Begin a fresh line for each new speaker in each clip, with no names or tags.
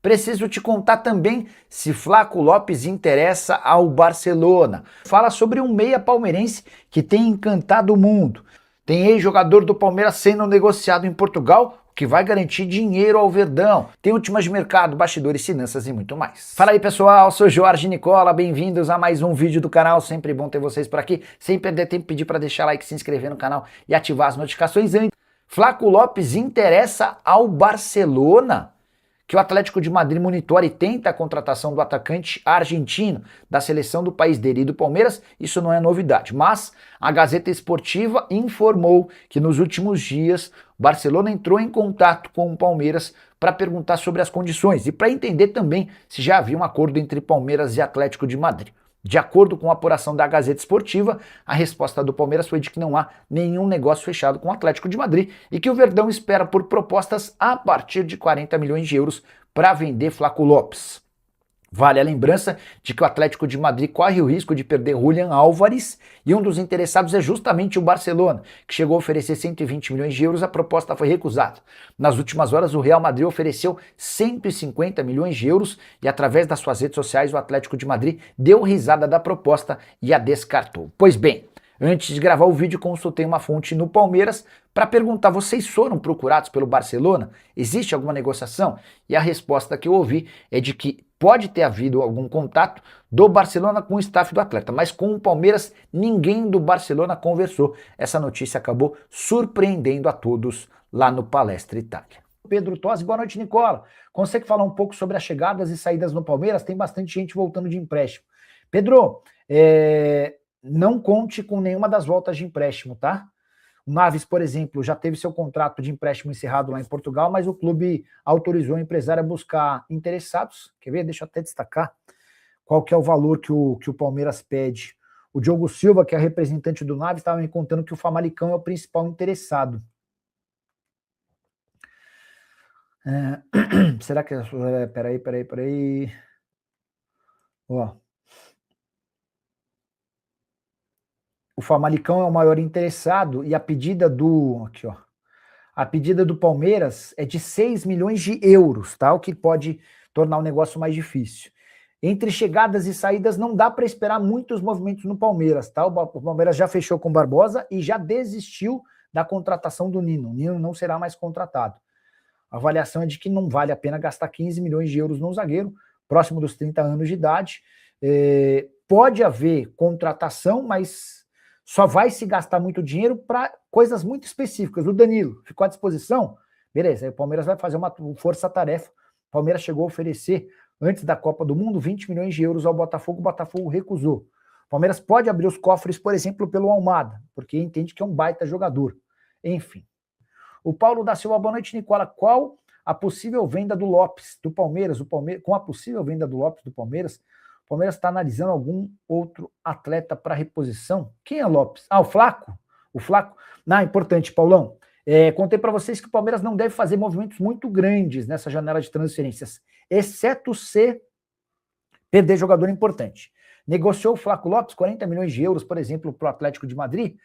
Preciso te contar também se Flaco Lopes interessa ao Barcelona. Fala sobre um meia palmeirense que tem encantado o mundo. Tem ex-jogador do Palmeiras sendo negociado em Portugal, que vai garantir dinheiro ao Verdão. Tem últimas de mercado, bastidores, finanças e muito mais. Fala aí pessoal, sou Jorge Nicola, bem-vindos a mais um vídeo do canal, sempre bom ter vocês por aqui. Sem perder tempo, pedir para deixar like, se inscrever no canal e ativar as notificações antes. Flaco Lopes interessa ao Barcelona? Que o Atlético de Madrid monitora e tenta a contratação do atacante argentino da seleção do país dele e do Palmeiras, isso não é novidade. Mas a Gazeta Esportiva informou que nos últimos dias o Barcelona entrou em contato com o Palmeiras para perguntar sobre as condições e para entender também se já havia um acordo entre Palmeiras e Atlético de Madrid. De acordo com a apuração da Gazeta Esportiva, a resposta do Palmeiras foi de que não há nenhum negócio fechado com o Atlético de Madrid e que o Verdão espera por propostas a partir de 40 milhões de euros para vender Flaco Lopes. Vale a lembrança de que o Atlético de Madrid corre o risco de perder Julián Álvares e um dos interessados é justamente o Barcelona, que chegou a oferecer 120 milhões de euros, a proposta foi recusada. Nas últimas horas, o Real Madrid ofereceu 150 milhões de euros e através das suas redes sociais o Atlético de Madrid deu risada da proposta e a descartou. Pois bem, antes de gravar o vídeo, consultei uma fonte no Palmeiras para perguntar: vocês foram procurados pelo Barcelona? Existe alguma negociação? E a resposta que eu ouvi é de que pode ter havido algum contato do Barcelona com o staff do atleta, mas com o Palmeiras ninguém do Barcelona conversou. Essa notícia acabou surpreendendo a todos lá no Palestra Itália. Pedro Tosi, boa noite, Nicola. Consegue falar um pouco sobre as chegadas e saídas no Palmeiras? Tem bastante gente voltando de empréstimo. Pedro, não conte com nenhuma das voltas de empréstimo, tá? O Naves, por exemplo, já teve seu contrato de empréstimo encerrado lá em Portugal, mas o clube autorizou o empresário a buscar interessados. Quer ver? Deixa eu até destacar qual que é o valor que o Palmeiras pede. O Diogo Silva, que é representante do Naves, estava me contando que o Famalicão é o principal interessado. Será que... Peraí. Ó... O Famalicão é o maior interessado e a pedida do Palmeiras é de 6 milhões de euros, tá? O que pode tornar o negócio mais difícil. Entre chegadas e saídas não dá para esperar muitos movimentos no Palmeiras, tá? O Palmeiras já fechou com o Barbosa e já desistiu da contratação do Nino. O Nino não será mais contratado. A avaliação é de que não vale a pena gastar 15 milhões de euros num zagueiro, próximo dos 30 anos de idade. Pode haver contratação, mas só vai se gastar muito dinheiro para coisas muito específicas. O Danilo ficou à disposição? Beleza, aí o Palmeiras vai fazer uma força-tarefa. O Palmeiras chegou a oferecer, antes da Copa do Mundo, 20 milhões de euros ao Botafogo, o Botafogo recusou. O Palmeiras pode abrir os cofres, por exemplo, pelo Almada, porque entende que é um baita jogador. Enfim. O Paulo da Silva, boa noite, Nicola. Qual a possível venda do Lopes, do Palmeiras? Com a possível venda do Lopes, do Palmeiras, o Palmeiras está analisando algum outro atleta para reposição? Quem é Lopes? Ah, o Flaco? O Flaco? Não, importante, Paulão. Contei para vocês que o Palmeiras não deve fazer movimentos muito grandes nessa janela de transferências, exceto se perder jogador importante. Negociou o Flaco Lopes, 40 milhões de euros, por exemplo, para o Atlético de Madrid,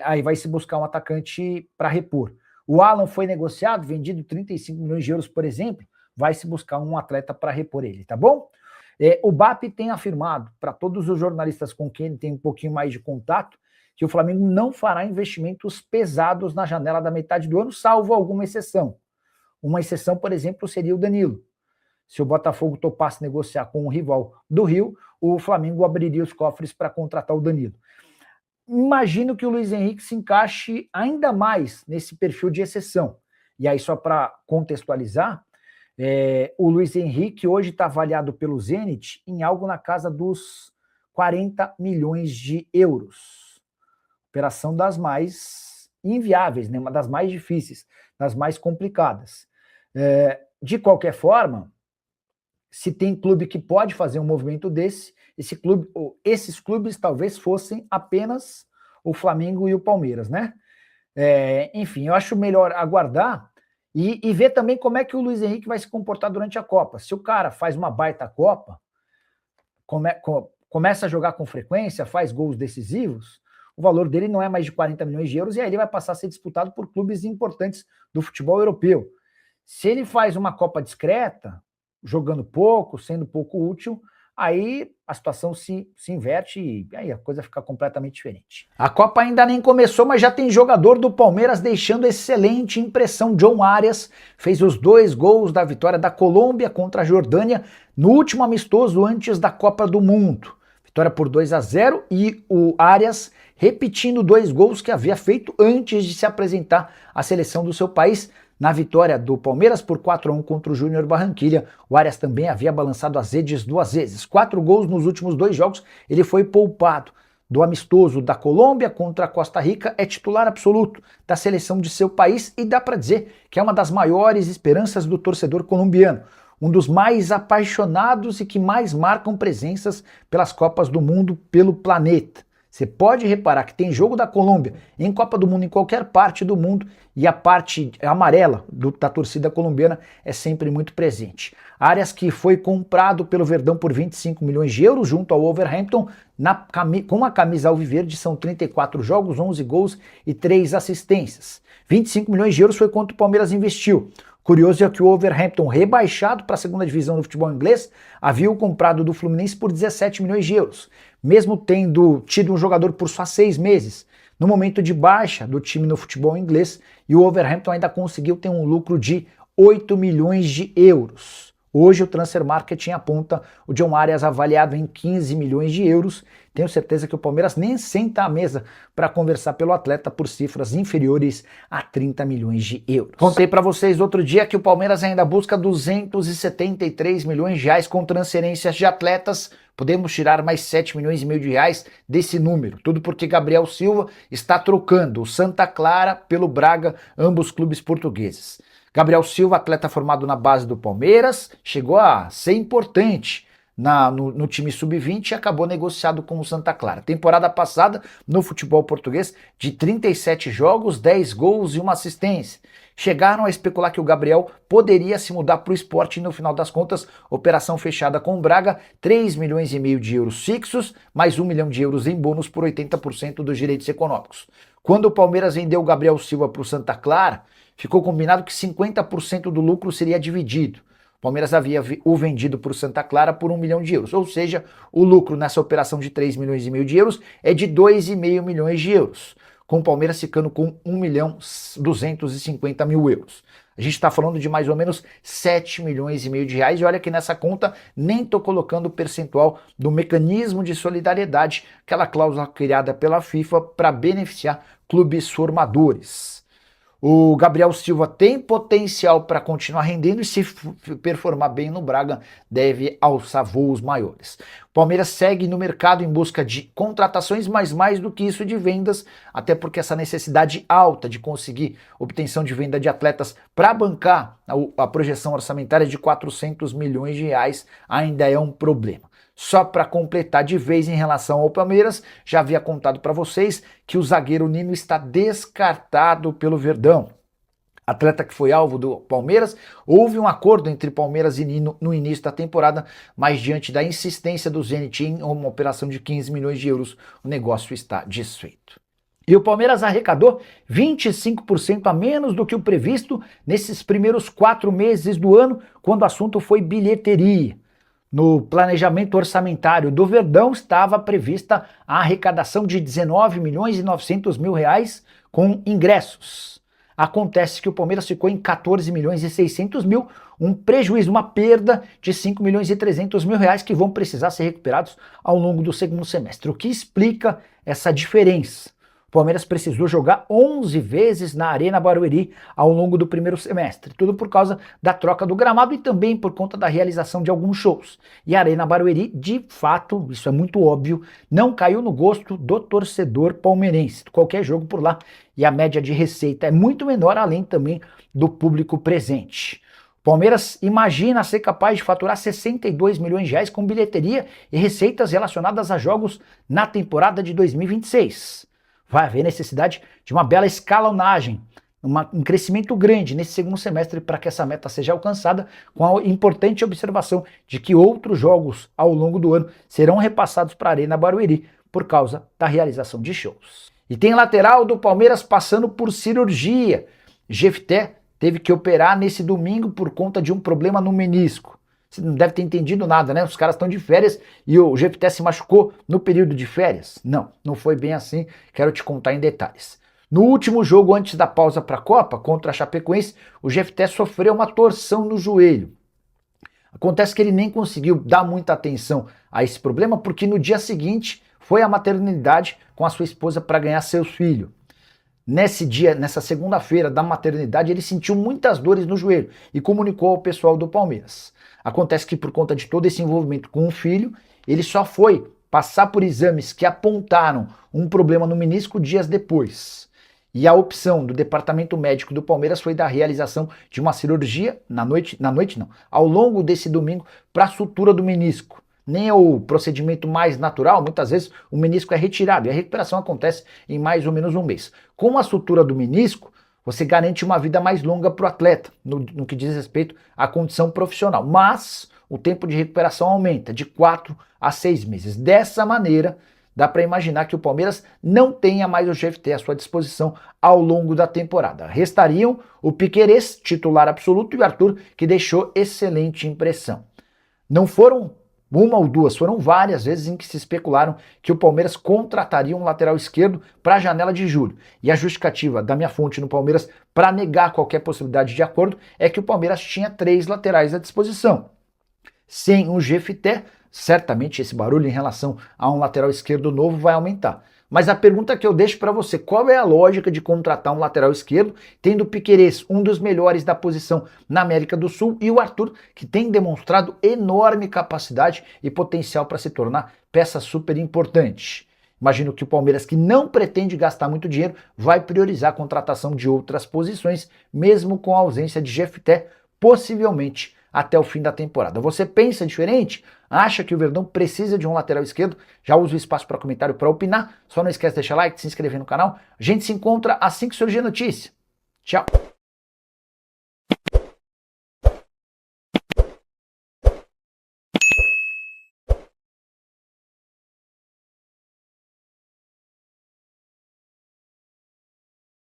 aí vai se buscar um atacante para repor. O Alan foi negociado, vendido 35 milhões de euros, por exemplo, vai se buscar um atleta para repor ele, tá bom? O BAP tem afirmado para todos os jornalistas com quem ele tem um pouquinho mais de contato que o Flamengo não fará investimentos pesados na janela da metade do ano, salvo alguma exceção. Uma exceção, por exemplo, seria o Danilo. Se o Botafogo topasse negociar com um rival do Rio, o Flamengo abriria os cofres para contratar o Danilo. Imagino que o Luiz Henrique se encaixe ainda mais nesse perfil de exceção. E aí, só para contextualizar, o Luiz Henrique hoje está avaliado pelo Zenit em algo na casa dos 40 milhões de euros. Operação das mais inviáveis, né? Uma das mais difíceis, das mais complicadas. De qualquer forma, se tem clube que pode fazer um movimento desse, esses clubes talvez fossem apenas o Flamengo e o Palmeiras, né? Enfim, eu acho melhor aguardar e ver também como é que o Luiz Henrique vai se comportar durante a Copa. Se o cara faz uma baita Copa, começa a jogar com frequência, faz gols decisivos, o valor dele não é mais de 40 milhões de euros e aí ele vai passar a ser disputado por clubes importantes do futebol europeu. Se ele faz uma Copa discreta, jogando pouco, sendo pouco útil, aí a situação se inverte e aí a coisa fica completamente diferente. A Copa ainda nem começou, mas já tem jogador do Palmeiras deixando excelente impressão. John Arias fez os 2 gols da vitória da Colômbia contra a Jordânia no último amistoso antes da Copa do Mundo. Vitória por 2-0 e o Arias repetindo 2 gols que havia feito antes de se apresentar à seleção do seu país. Na vitória do Palmeiras por 4-1 contra o Júnior Barranquilla, o Arias também havia balançado as redes 2 vezes. 4 gols nos últimos 2 jogos, ele foi poupado. Do amistoso da Colômbia contra a Costa Rica, é titular absoluto da seleção de seu país e dá para dizer que é uma das maiores esperanças do torcedor colombiano. Um dos mais apaixonados e que mais marcam presenças pelas Copas do Mundo pelo planeta. Você pode reparar que tem jogo da Colômbia em Copa do Mundo em qualquer parte do mundo e a parte amarela da torcida colombiana é sempre muito presente. Arias, que foi comprado pelo Verdão por 25 milhões de euros junto ao Wolverhampton, com a camisa alviverde, são 34 jogos, 11 gols e 3 assistências. 25 milhões de euros foi quanto o Palmeiras investiu. Curioso é que o Wolverhampton, rebaixado para a segunda divisão do futebol inglês, havia o comprado do Fluminense por 17 milhões de euros, mesmo tendo tido um jogador por só 6 meses. No momento de baixa do time no futebol inglês, e o Wolverhampton ainda conseguiu ter um lucro de 8 milhões de euros. Hoje o Transfer Market aponta o John Arias avaliado em 15 milhões de euros. Tenho certeza que o Palmeiras nem senta à mesa para conversar pelo atleta por cifras inferiores a 30 milhões de euros. Contei para vocês outro dia que o Palmeiras ainda busca 273 milhões de reais com transferências de atletas. Podemos tirar mais 7 milhões e meio de reais desse número. Tudo porque Gabriel Silva está trocando o Santa Clara pelo Braga, ambos clubes portugueses. Gabriel Silva, atleta formado na base do Palmeiras, chegou a ser importante no time sub-20 e acabou negociado com o Santa Clara. Temporada passada, no futebol português, de 37 jogos, 10 gols e 1 assistência. Chegaram a especular que o Gabriel poderia se mudar para o Sport e no final das contas, operação fechada com o Braga, 3 milhões e meio de euros fixos, mais 1 milhão de euros em bônus por 80% dos direitos econômicos. Quando o Palmeiras vendeu o Gabriel Silva para o Santa Clara, ficou combinado que 50% do lucro seria dividido. O Palmeiras havia o vendido para o Santa Clara por 1 milhão de euros, ou seja, o lucro nessa operação de 3 milhões e meio de euros é de 2,5 milhões de euros, com o Palmeiras ficando com 1 milhão 250 mil euros. A gente está falando de mais ou menos 7 milhões e meio de reais, e olha que nessa conta nem estou colocando o percentual do mecanismo de solidariedade, aquela cláusula criada pela FIFA para beneficiar clubes formadores. O Gabriel Silva tem potencial para continuar rendendo e se performar bem no Braga deve alçar voos maiores. O Palmeiras segue no mercado em busca de contratações, mas mais do que isso de vendas, até porque essa necessidade alta de conseguir obtenção de venda de atletas para bancar a projeção orçamentária de 400 milhões de reais ainda é um problema. Só para completar de vez em relação ao Palmeiras, já havia contado para vocês que o zagueiro Nino está descartado pelo Verdão. Atleta que foi alvo do Palmeiras, houve um acordo entre Palmeiras e Nino no início da temporada, mas diante da insistência do Zenit em uma operação de 15 milhões de euros, o negócio está desfeito. E o Palmeiras arrecadou 25% a menos do que o previsto nesses primeiros 4 meses do ano, quando o assunto foi bilheteria. No planejamento orçamentário do Verdão estava prevista a arrecadação de 19 milhões e 900 mil reais com ingressos. Acontece que o Palmeiras ficou em 14 milhões e 600 mil, um prejuízo, uma perda de 5 milhões e 300 mil reais que vão precisar ser recuperados ao longo do segundo semestre. O que explica essa diferença? O Palmeiras precisou jogar 11 vezes na Arena Barueri ao longo do primeiro semestre, tudo por causa da troca do gramado e também por conta da realização de alguns shows. E a Arena Barueri, de fato, isso é muito óbvio, não caiu no gosto do torcedor palmeirense. Qualquer jogo por lá e a média de receita é muito menor, além também do público presente. O Palmeiras imagina ser capaz de faturar 62 milhões de reais com bilheteria e receitas relacionadas a jogos na temporada de 2026. Vai haver necessidade de uma bela escalonagem, um crescimento grande nesse segundo semestre para que essa meta seja alcançada, com a importante observação de que outros jogos ao longo do ano serão repassados para a Arena Barueri por causa da realização de shows. E tem lateral do Palmeiras passando por cirurgia. Jefté teve que operar nesse domingo por conta de um problema no menisco. Você não deve ter entendido nada, né? Os caras estão de férias e o Jefté se machucou no período de férias. Não, não foi bem assim. Quero te contar em detalhes. No último jogo antes da pausa para a Copa, contra a Chapecoense, o Jefté sofreu uma torção no joelho. Acontece que ele nem conseguiu dar muita atenção a esse problema porque no dia seguinte foi à maternidade com a sua esposa para ganhar seus filhos. Nesse dia, nessa segunda-feira da maternidade, ele sentiu muitas dores no joelho e comunicou ao pessoal do Palmeiras. Acontece que por conta de todo esse envolvimento com o filho, ele só foi passar por exames que apontaram um problema no menisco dias depois. E a opção do departamento médico do Palmeiras foi da realização de uma cirurgia ao longo desse domingo para a sutura do menisco. Nem é o procedimento mais natural, muitas vezes o menisco é retirado e a recuperação acontece em mais ou menos um mês. Com a sutura do menisco, você garante uma vida mais longa para o atleta, no que diz respeito à condição profissional. Mas o tempo de recuperação aumenta de 4 a 6 meses. Dessa maneira, dá para imaginar que o Palmeiras não tenha mais o Jefté à sua disposição ao longo da temporada. Restariam o Piquerez, titular absoluto, e o Arthur, que deixou excelente impressão. Não foram uma ou duas, foram várias vezes em que se especularam que o Palmeiras contrataria um lateral esquerdo para a janela de julho. E a justificativa da minha fonte no Palmeiras para negar qualquer possibilidade de acordo é que o Palmeiras tinha 3 laterais à disposição. Sem o Jefté, certamente esse barulho em relação a um lateral esquerdo novo vai aumentar. Mas a pergunta que eu deixo para você, qual é a lógica de contratar um lateral esquerdo, tendo o Piquerez, um dos melhores da posição na América do Sul, e o Arthur, que tem demonstrado enorme capacidade e potencial para se tornar peça super importante? Imagino que o Palmeiras, que não pretende gastar muito dinheiro, vai priorizar a contratação de outras posições, mesmo com a ausência de Jefté, possivelmente até o fim da temporada. Você pensa diferente? Acha que o Verdão precisa de um lateral esquerdo? Já usa o espaço para comentário para opinar. Só não esquece de deixar like, de se inscrever no canal. A gente se encontra assim que surgir a notícia. Tchau!